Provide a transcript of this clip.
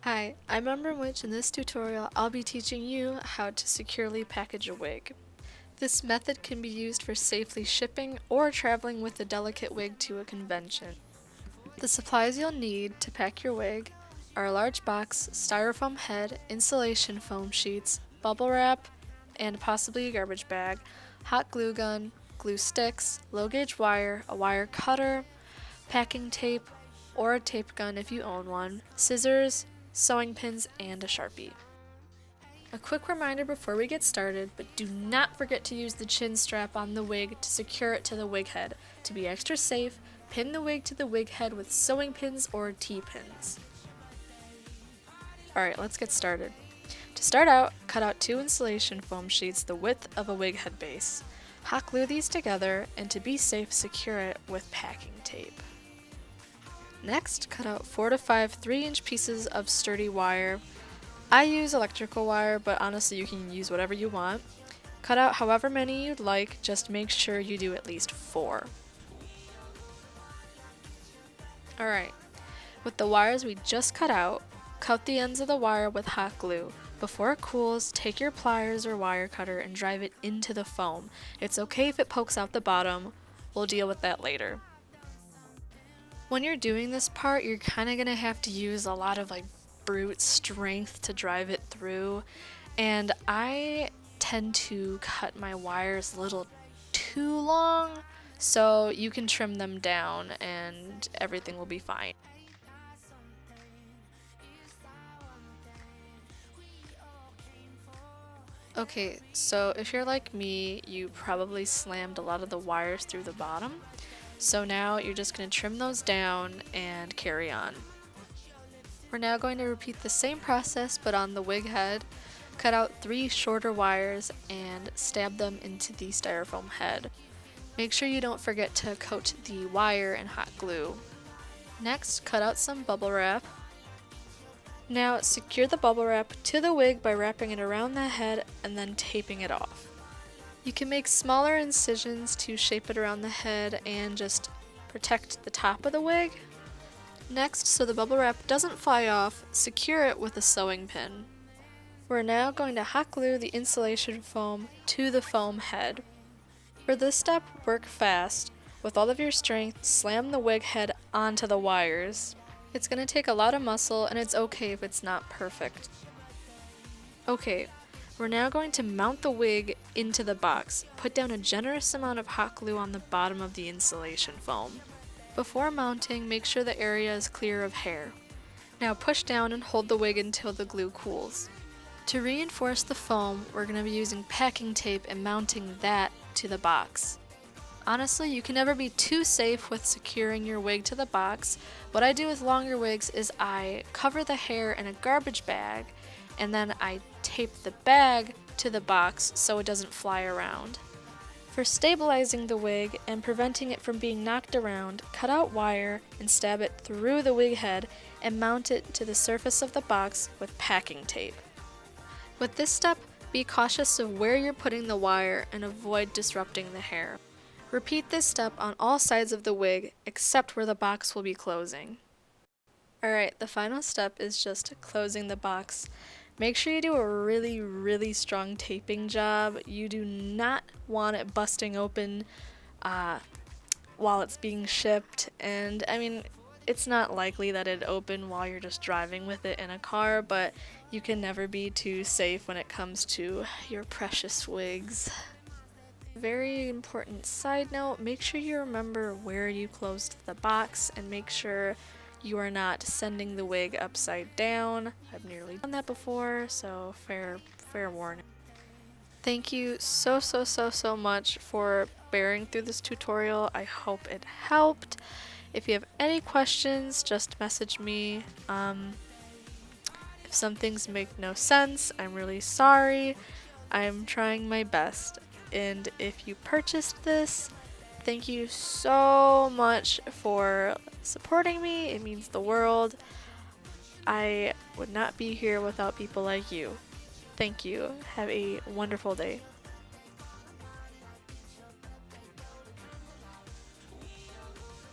Hi, I'm Ember Witch. In this tutorial, I'll be teaching you how to securely package a wig. This method can be used for safely shipping or traveling with a delicate wig to a convention. The supplies you'll need to pack your wig are a large box, styrofoam head, insulation foam sheets, bubble wrap, and possibly a garbage bag, hot glue gun, glue sticks, low gauge wire, a wire cutter, packing tape, or a tape gun if you own one, scissors, sewing pins, and a Sharpie. A quick reminder before we get started, but do not forget to use the chin strap on the wig to secure it to the wig head. To be extra safe, pin the wig to the wig head with sewing pins or T-pins. Alright, let's get started. To start out, cut out 2 insulation foam sheets the width of a wig head base. Hot glue these together, and to be safe, secure it with packing tape. Next, cut out 4 to 5 3-inch pieces of sturdy wire. I use electrical wire, but honestly you can use whatever you want. Cut out however many you'd like, just make sure you do at least 4. Alright, with the wires we just cut out, cut the ends of the wire with hot glue. Before it cools, take your pliers or wire cutter and drive it into the foam. It's okay if it pokes out the bottom, we'll deal with that later. When you're doing this part, you're kind of going to have to use a lot of brute strength to drive it through, and I tend to cut my wires a little too long, so you can trim them down and everything will be fine. Okay, so if you're like me, you probably slammed a lot of the wires through the bottom. So now you're just going to trim those down and carry on. We're now going to repeat the same process but on the wig head. Cut out 3 shorter wires and stab them into the styrofoam head. Make sure you don't forget to coat the wire in hot glue. Next, cut out some bubble wrap. Now secure the bubble wrap to the wig by wrapping it around the head and then taping it off. You can make smaller incisions to shape it around the head and just protect the top of the wig. Next, so the bubble wrap doesn't fly off, secure it with a sewing pin. We're now going to hot glue the insulation foam to the foam head. For this step, work fast. With all of your strength, slam the wig head onto the wires. It's going to take a lot of muscle, and it's okay if it's not perfect. Okay. We're now going to mount the wig into the box. Put down a generous amount of hot glue on the bottom of the insulation foam. Before mounting, make sure the area is clear of hair. Now push down and hold the wig until the glue cools. To reinforce the foam, we're going to be using packing tape and mounting that to the box. Honestly, you can never be too safe with securing your wig to the box. What I do with longer wigs is I cover the hair in a garbage bag, and then I tape the bag to the box so it doesn't fly around. For stabilizing the wig and preventing it from being knocked around, cut out wire and stab it through the wig head and mount it to the surface of the box with packing tape. With this step, be cautious of where you're putting the wire and avoid disrupting the hair. Repeat this step on all sides of the wig except where the box will be closing. Alright, the final step is just closing the box. Make sure you do a really strong taping job. You do not want it busting open while it's being shipped, and I mean, it's not likely that it'd open while you're just driving with it in a car, but you can never be too safe when it comes to your precious wigs. Very important side note, make sure you remember where you closed the box and make sure you are not sending the wig upside down. I've nearly done that before, so fair warning. Thank you so much for bearing through this tutorial. I hope it helped. If you have any questions, just message me. If some things make no sense, I'm really sorry. I'm trying my best. And if you purchased this, thank you so much for supporting me. It means the world. I would not be here without people like you. Thank you. Have a wonderful day.